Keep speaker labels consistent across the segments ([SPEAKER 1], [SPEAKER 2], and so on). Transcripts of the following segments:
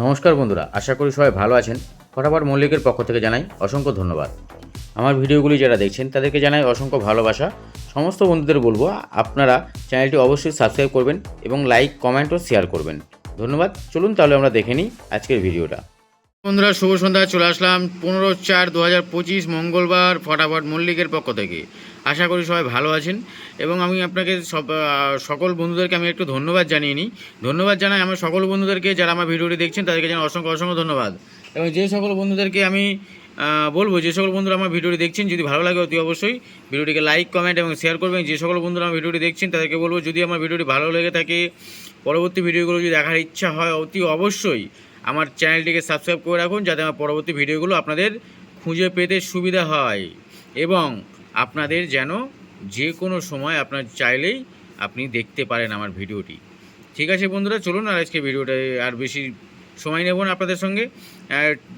[SPEAKER 1] নমস্কার বন্ধুরা, আশা করি সবাই ভালো আছেন। ফটাফট মল্লিকের পক্ষ থেকে জানাই অসংখ্য ধন্যবাদ। আমার ভিডিওগুলি যারা দেখছেন তাদেরকে জানাই অসংখ্য ভালোবাসা। সমস্ত বন্ধুদের বলবো আপনারা চ্যানেলটি অবশ্যই সাবস্ক্রাইব করবেন এবং লাইক, কমেন্ট ও শেয়ার করবেন। ধন্যবাদ। চলুন তাহলে আমরা দেখে নিই আজকের ভিডিওটা। বন্ধুরা, শুভ সন্ধ্যা। চলে আসলাম 15/4/2025 মঙ্গলবার ফটাফট মল্লিকের পক্ষ থেকে। আশা করি সবাই ভালো আছেন এবং আমি আপনাকে সকল বন্ধুদেরকে আমি একটু ধন্যবাদ জানিয়ে নিই। ধন্যবাদ জানাই আমার সকল বন্ধুদেরকে যারা আমার ভিডিওটি দেখছেন, তাদেরকে জানাই অসংখ্য ধন্যবাদ। এবং যে সকল বন্ধুদেরকে আমি বলবো, যে সকল বন্ধুরা আমার ভিডিওটি দেখছেন, যদি ভালো লাগে অতি অবশ্যই ভিডিওটিকে লাইক, কমেন্ট এবং শেয়ার করবেন। যে সকল বন্ধুরা আমার ভিডিওটি দেখছেন তাদেরকে বলবো, যদি আমার ভিডিওটি ভালো লেগে থাকে, পরবর্তী ভিডিওগুলো যদি দেখার ইচ্ছা হয়, অতি অবশ্যই আমার চ্যানেলটিকে সাবস্ক্রাইব করে রাখুন, যাতে আমার পরবর্তী ভিডিওগুলো আপনাদের খুঁজে পেতে সুবিধা হয় এবং আপনাদের যেন যে কোনো সময় আপনার চাইলেই আপনি দেখতে পারেন আমার ভিডিওটি। ঠিক আছে বন্ধুরা, চলুন আর আজকে ভিডিওটা আর বেশি সময় নেব না আপনাদের সঙ্গে,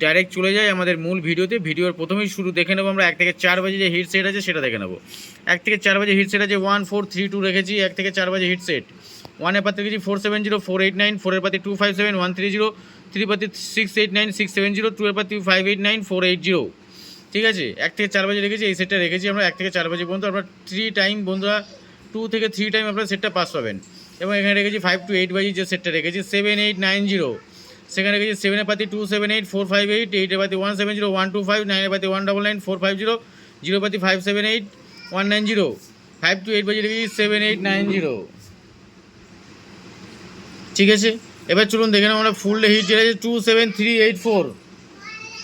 [SPEAKER 1] ডাইরেক্ট চলে যাই আমাদের মূল ভিডিওতে। ভিডিওর প্রথমেই শুরু দেখে নেবো আমরা 1 থেকে 4 বাজে যে হিট সেট আছে সেটা দেখে নেবো। 1 থেকে 4 বাজে হিট সেট আছে 1 4 3 2 রেখেছি। 1 থেকে 4 বাজে হিট সেট 1 এর পাতে রেখেছি 470 489, 4 এর পাতে 257 130, 3 পাতে 689 670, 2 এর পাতে 589 480। ঠিক আছে, 1 থেকে 4 বাজে রেখেছি, এই সেটটা রেখেছি আমরা 1 থেকে 4 বাজে পর্যন্ত। আমরা 3 টাইম বন্ধুরা, 2 থেকে 3 টাইম আপনারা সেটটা পাস পাবেন। এবং এখানে রেখেছি 5 to 8 বাজে যে সেটটা রেখেছি 7890, সেখানে রেখেছি 7 এর পাতি 278 458, 8 এর পাতি 170 125, 9 এর পাতি 199 450, 0 এর পাতি 578 190, 5 to 8 বাজে রেখেছি 7890। ঠিক আছে, এবার চলুন দেখে নেব আমরা ফুল ডে হিট যেটা আছে 27384,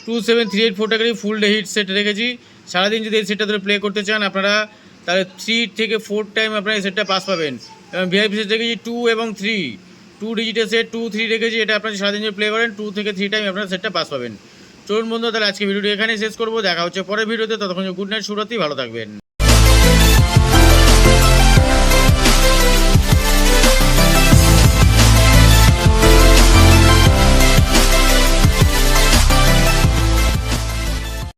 [SPEAKER 1] 27384টাকে ফুল ডে হিট সেট রেখেছি। সারাদিন যদি এই সেটটা ধরে প্লে করতে চান আপনারা, তাহলে 3 থেকে 4 টাইম আপনারা এই সেটটা পাস পাবেন। এবং ভিআইপি সেট রেখেছি 2 এবং 3, 2 ডিজিটের সেট 2 3 রেখেছি। এটা আপনারা সারাদিন যদি প্লে করেন 2 থেকে 3 টাইম আপনারা সেটটা পাস পাবেন। চলুন বন্ধু, তাহলে আজকে ভিডিওটি এখানেই শেষ করবো। দেখা হচ্ছে পরের ভিডিওতে। ততক্ষণ গুড নাইট, শুভরাত্রি, ভালো থাকবেন।